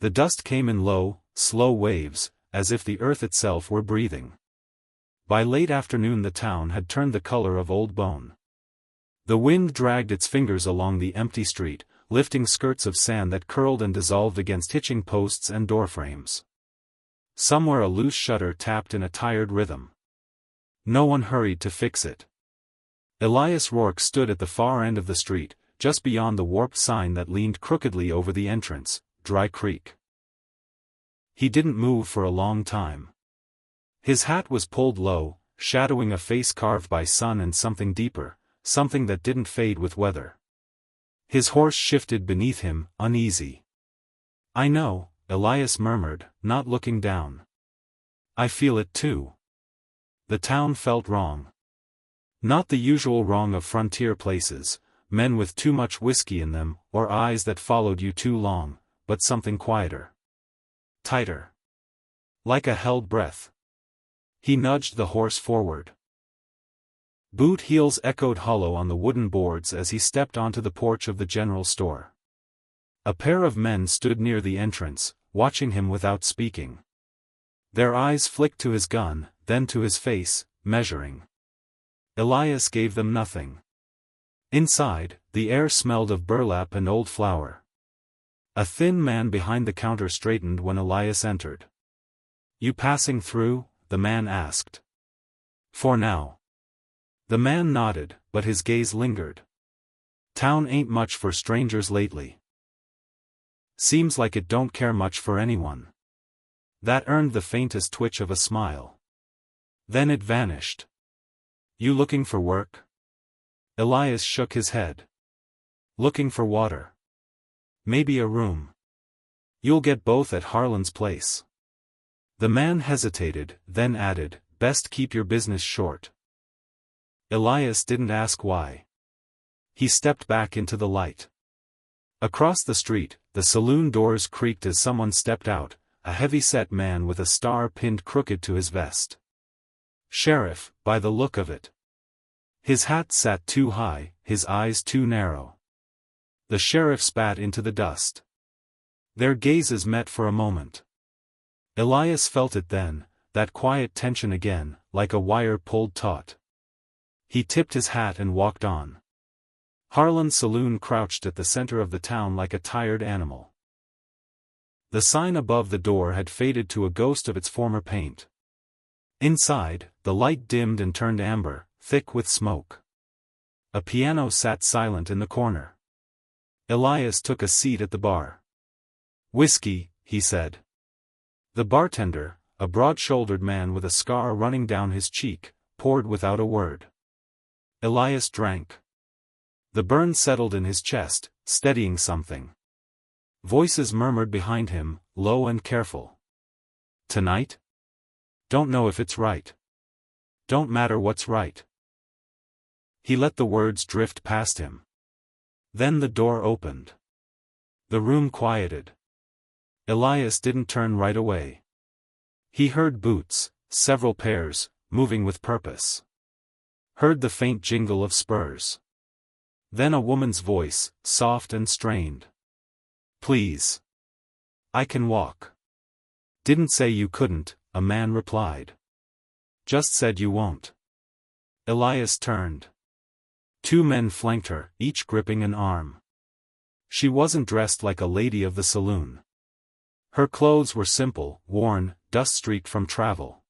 The dust came in low, slow waves, as if the earth itself were breathing. By late afternoon the town had turned the color of old bone. The wind dragged its fingers along the empty street, lifting skirts of sand that curled and dissolved against hitching posts and doorframes. Somewhere a loose shutter tapped in a tired rhythm. No one hurried to fix it. Elias Rourke stood at the far end of the street, just beyond the warped sign that leaned crookedly over the entrance, Dry Creek. He didn't move for a long time. His hat was pulled low, shadowing a face carved by sun and something deeper, something that didn't fade with weather. His horse shifted beneath him, uneasy. "I know," Elias murmured, not looking down. "I feel it too." The town felt wrong. Not the usual wrong of frontier places, men with too much whiskey in them, or eyes that followed you too long, but something quieter. Tighter. Like a held breath. He nudged the horse forward. Boot heels echoed hollow on the wooden boards as he stepped onto the porch of the general store. A pair of men stood near the entrance, watching him without speaking. Their eyes flicked to his gun, then to his face, measuring. Elias gave them nothing. Inside, the air smelled of burlap and old flour. A thin man behind the counter straightened when Elias entered. "You passing through?" the man asked. "For now." The man nodded, but his gaze lingered. "Town ain't much for strangers lately." "Seems like it don't care much for anyone." That earned the faintest twitch of a smile. Then it vanished. "You looking for work?" Elias shook his head. "Looking for water. Maybe a room." "You'll get both at Harlan's place." The man hesitated, then added, "Best keep your business short." Elias didn't ask why. He stepped back into the light. Across the street, the saloon doors creaked as someone stepped out, a heavy-set man with a star pinned crooked to his vest. Sheriff, by the look of it. His hat sat too high, his eyes too narrow. The sheriff spat into the dust. Their gazes met for a moment. Elias felt it then, that quiet tension again, like a wire pulled taut. He tipped his hat and walked on. Harlan's saloon crouched at the center of the town like a tired animal. The sign above the door had faded to a ghost of its former paint. Inside, the light dimmed and turned amber, thick with smoke. A piano sat silent in the corner. Elias took a seat at the bar. "Whiskey," he said. The bartender, a broad-shouldered man with a scar running down his cheek, poured without a word. Elias drank. The burn settled in his chest, steadying something. Voices murmured behind him, low and careful. "Tonight? Don't know if it's right. Don't matter what's right." He let the words drift past him. Then the door opened. The room quieted. Elias didn't turn right away. He heard boots, several pairs, moving with purpose. Heard the faint jingle of spurs. Then a woman's voice, soft and strained. "Please. I can walk." "Didn't say you couldn't," a man replied. "Just said you won't." Elias turned. Two men flanked her, each gripping an arm. She wasn't dressed like a lady of the saloon. Her clothes were simple, worn, dust-streaked from travel.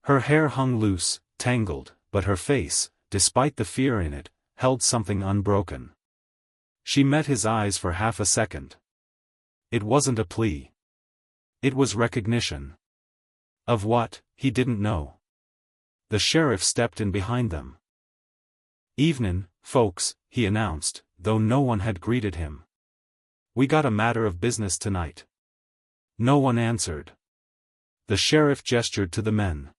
Her hair hung loose, tangled, but her face, despite the fear in it, held something unbroken. She met his eyes for half a second. It wasn't a plea. It was recognition. Of what, he didn't know. The sheriff stepped in behind them. "Evenin', folks," he announced, though no one had greeted him. "We got a matter of business tonight." No one answered. The sheriff gestured to the men.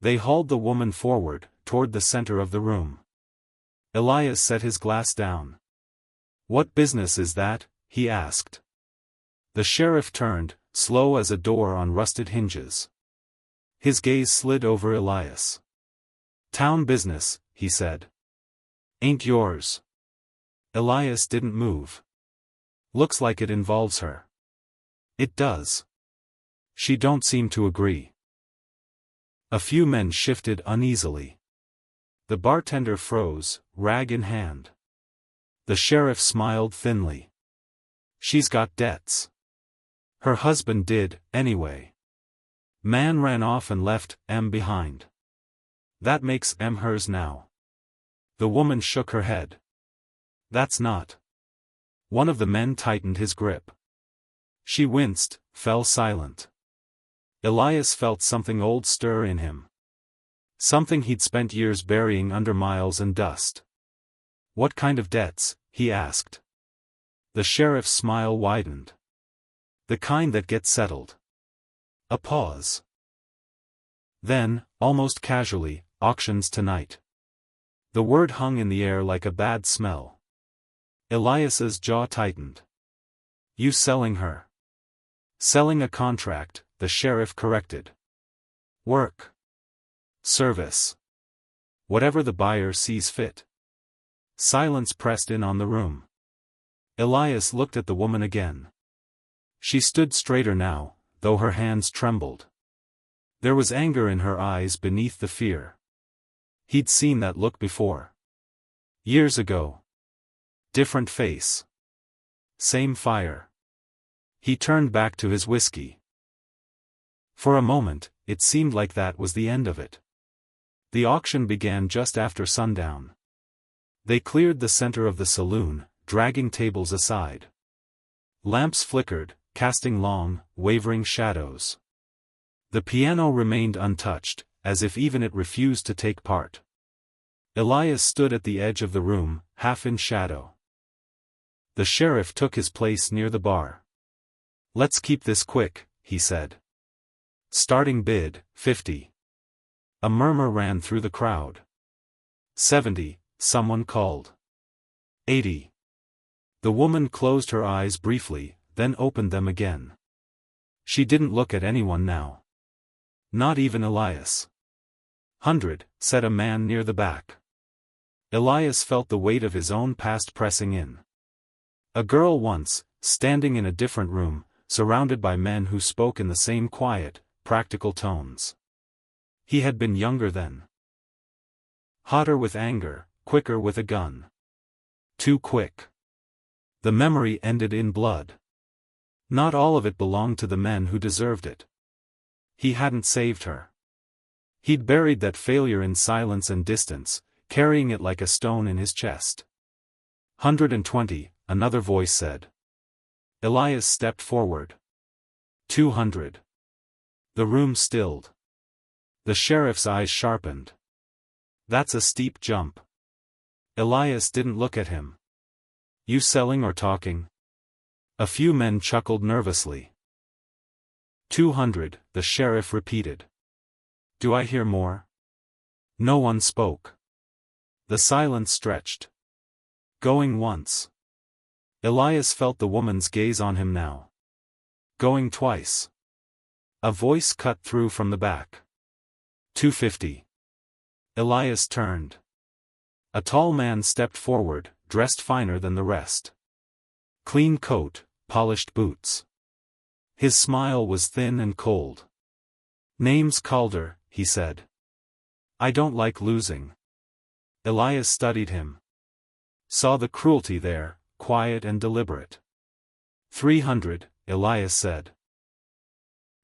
They hauled the woman forward, toward the center of the room. Elias set his glass down. "What business is that?" he asked. The sheriff turned, slow as a door on rusted hinges. His gaze slid over Elias. "Town business," he said. "Ain't yours." Elias didn't move. "Looks like it involves her." It does. She don't seem to agree. A few men shifted uneasily. The bartender froze, rag in hand. The sheriff smiled thinly. She's got debts. Her husband did, anyway. Man ran off and left M behind. That makes M hers now. The woman shook her head. That's not. One of the men tightened his grip. She winced, fell silent. Elias felt something old stir in him. Something he'd spent years burying under miles and dust. What kind of debts? He asked. The sheriff's smile widened. The kind that get settled. A pause. Then, almost casually, auctions tonight. The word hung in the air like a bad smell. Elias's jaw tightened. You selling her? Selling a contract, the sheriff corrected. Work. Service. Whatever the buyer sees fit. Silence pressed in on the room. Elias looked at the woman again. She stood straighter now, though her hands trembled. There was anger in her eyes beneath the fear. He'd seen that look before. Years ago. Different face. Same fire. He turned back to his whiskey. For a moment, it seemed like that was the end of it. The auction began just after sundown. They cleared the center of the saloon, dragging tables aside. Lamps flickered, casting long, wavering shadows. The piano remained untouched, as if even it refused to take part. Elias stood at the edge of the room, half in shadow. The sheriff took his place near the bar. Let's keep this quick, he said. Starting bid, 50. A murmur ran through the crowd. 70, someone called. 80. The woman closed her eyes briefly, then opened them again. She didn't look at anyone now. Not even Elias. 100, said a man near the back. Elias felt the weight of his own past pressing in. A girl once, standing in a different room, surrounded by men who spoke in the same quiet, practical tones. He had been younger then. Hotter with anger, quicker with a gun. Too quick. The memory ended in blood. Not all of it belonged to the men who deserved it. He hadn't saved her. He'd buried that failure in silence and distance, carrying it like a stone in his chest. 120, another voice said. Elias stepped forward. 200. The room stilled. The sheriff's eyes sharpened. That's a steep jump. Elias didn't look at him. You selling or talking? A few men chuckled nervously. 200, the sheriff repeated. Do I hear more? No one spoke. The silence stretched. Going once. Elias felt the woman's gaze on him now. Going twice. A voice cut through from the back. 250. Elias turned. A tall man stepped forward, dressed finer than the rest. Clean coat, polished boots. His smile was thin and cold. Name's Calder, he said. I don't like losing. Elias studied him. Saw the cruelty there, quiet and deliberate. 300, Elias said.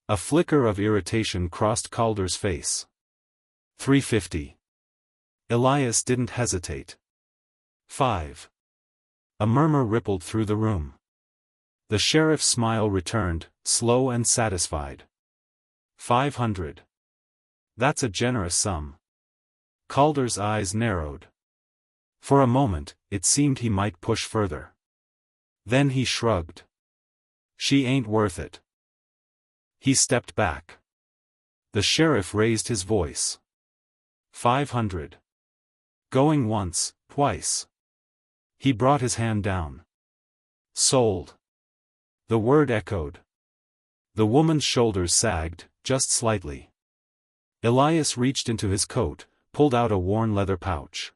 A flicker of irritation crossed Calder's face. 350. Elias didn't hesitate. 5. A murmur rippled through the room. The sheriff's smile returned, slow and satisfied. 500. That's a generous sum. Calder's eyes narrowed. For a moment, it seemed he might push further. Then he shrugged. She ain't worth it. He stepped back. The sheriff raised his voice. 500. Going once, twice. He brought his hand down. Sold. The word echoed. The woman's shoulders sagged, just slightly. Elias reached into his coat, pulled out a worn leather pouch.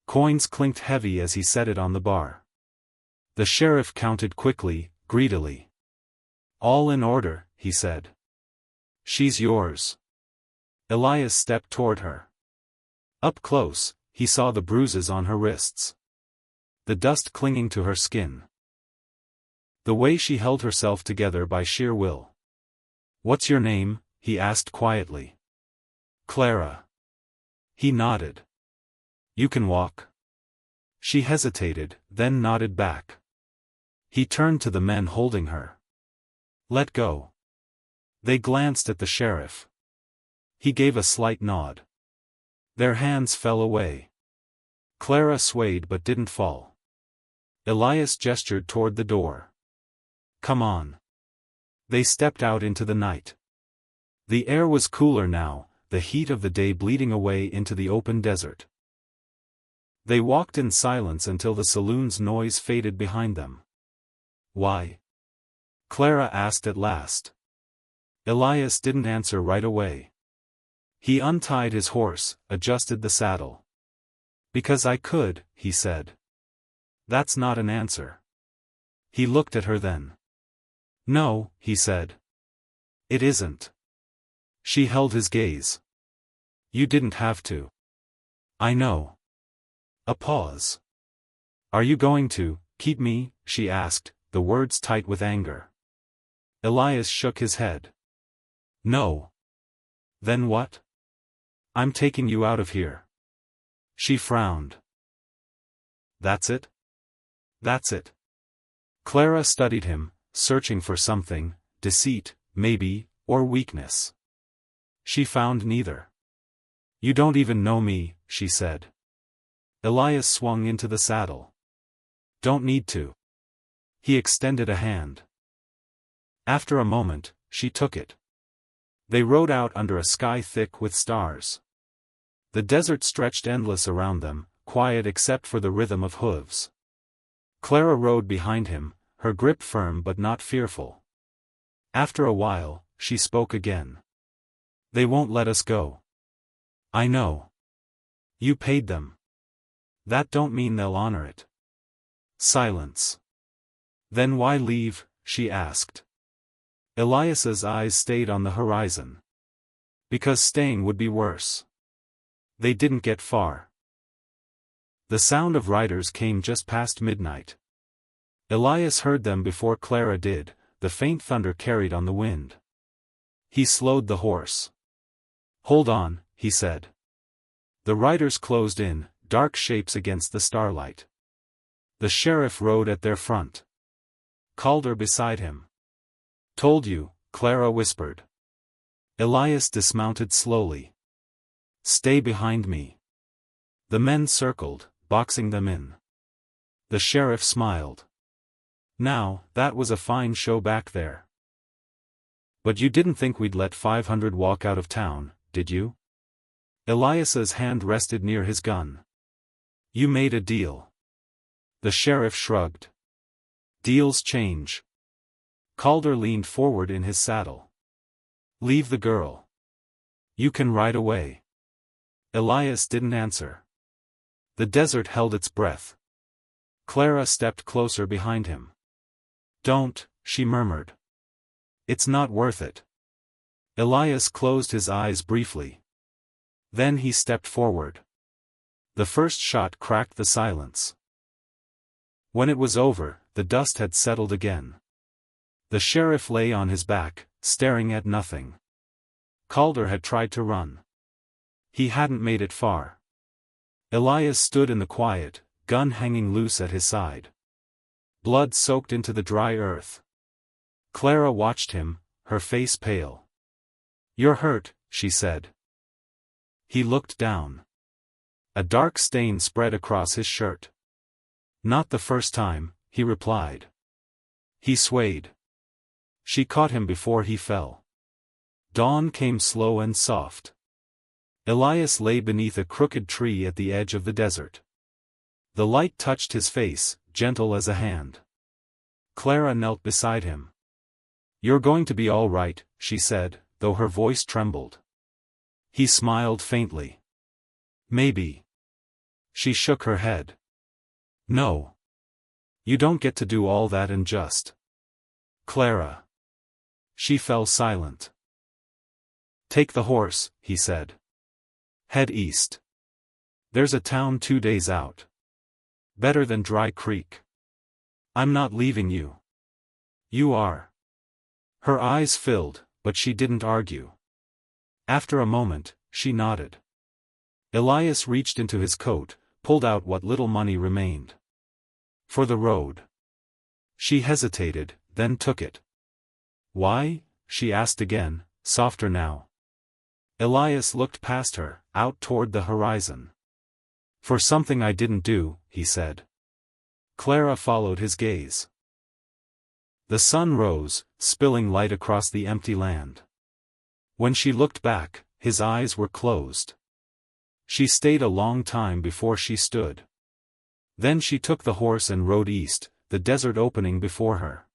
Coins clinked heavy as he set it on the bar. The sheriff counted quickly, greedily. All in order, he said. She's yours. Elias stepped toward her. Up close, he saw the bruises on her wrists. The dust clinging to her skin. The way she held herself together by sheer will. What's your name? He asked quietly. Clara. He nodded. You can walk. She hesitated, then nodded back. He turned to the men holding her. Let go. They glanced at the sheriff. He gave a slight nod. Their hands fell away. Clara swayed but didn't fall. Elias gestured toward the door. Come on. They stepped out into the night. The air was cooler now, the heat of the day bleeding away into the open desert. They walked in silence until the saloon's noise faded behind them. Why? Clara asked at last. Elias didn't answer right away. He untied his horse, adjusted the saddle. Because I could, he said. That's not an answer. He looked at her then. No, he said. It isn't. She held his gaze. You didn't have to. I know. A pause. Are you going to keep me? She asked, the words tight with anger. Elias shook his head. No. Then what? I'm taking you out of here. She frowned. That's it? That's it. Clara studied him, searching for something, deceit, maybe, or weakness. She found neither. You don't even know me, she said. Elias swung into the saddle. Don't need to. He extended a hand. After a moment, she took it. They rode out under a sky thick with stars. The desert stretched endless around them, quiet except for the rhythm of hooves. Clara rode behind him, her grip firm but not fearful. After a while, she spoke again. They won't let us go. I know. You paid them. That don't mean they'll honor it. Silence. Then why leave? She asked. Elias's eyes stayed on the horizon. Because staying would be worse. They didn't get far. The sound of riders came just past midnight. Elias heard them before Clara did, the faint thunder carried on the wind. He slowed the horse. Hold on, he said. The riders closed in, dark shapes against the starlight. The sheriff rode at their front. Calder beside him. Told you, Clara whispered. Elias dismounted slowly. Stay behind me. The men circled, boxing them in. The sheriff smiled. Now, that was a fine show back there. But you didn't think we'd let 500 walk out of town, did you? Elias's hand rested near his gun. You made a deal. The sheriff shrugged. Deals change. Calder leaned forward in his saddle. Leave the girl. You can ride away. Elias didn't answer. The desert held its breath. Clara stepped closer behind him. Don't, she murmured. It's not worth it. Elias closed his eyes briefly. Then he stepped forward. The first shot cracked the silence. When it was over, the dust had settled again. The sheriff lay on his back, staring at nothing. Calder had tried to run. He hadn't made it far. Elias stood in the quiet, gun hanging loose at his side. Blood soaked into the dry earth. Clara watched him, her face pale. You're hurt, she said. He looked down. A dark stain spread across his shirt. Not the first time, he replied. He swayed. She caught him before he fell. Dawn came slow and soft. Elias lay beneath a crooked tree at the edge of the desert. The light touched his face, gentle as a hand. Clara knelt beside him. You're going to be all right, she said, though her voice trembled. He smiled faintly. Maybe. She shook her head. No. You don't get to do all that and just. Clara. She fell silent. "Take the horse," he said. "Head east. There's a town 2 days out. Better than Dry Creek. I'm not leaving you." "You are." Her eyes filled, but she didn't argue. After a moment, she nodded. Elias reached into his coat, pulled out what little money remained. "For the road." She hesitated, then took it. "Why?" she asked again, softer now. Elias looked past her, out toward the horizon. "For something I didn't do," he said. Clara followed his gaze. The sun rose, spilling light across the empty land. When she looked back, his eyes were closed. She stayed a long time before she stood. Then she took the horse and rode east, the desert opening before her.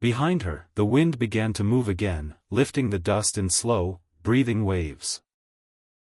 Behind her, the wind began to move again, lifting the dust in slow, breathing waves.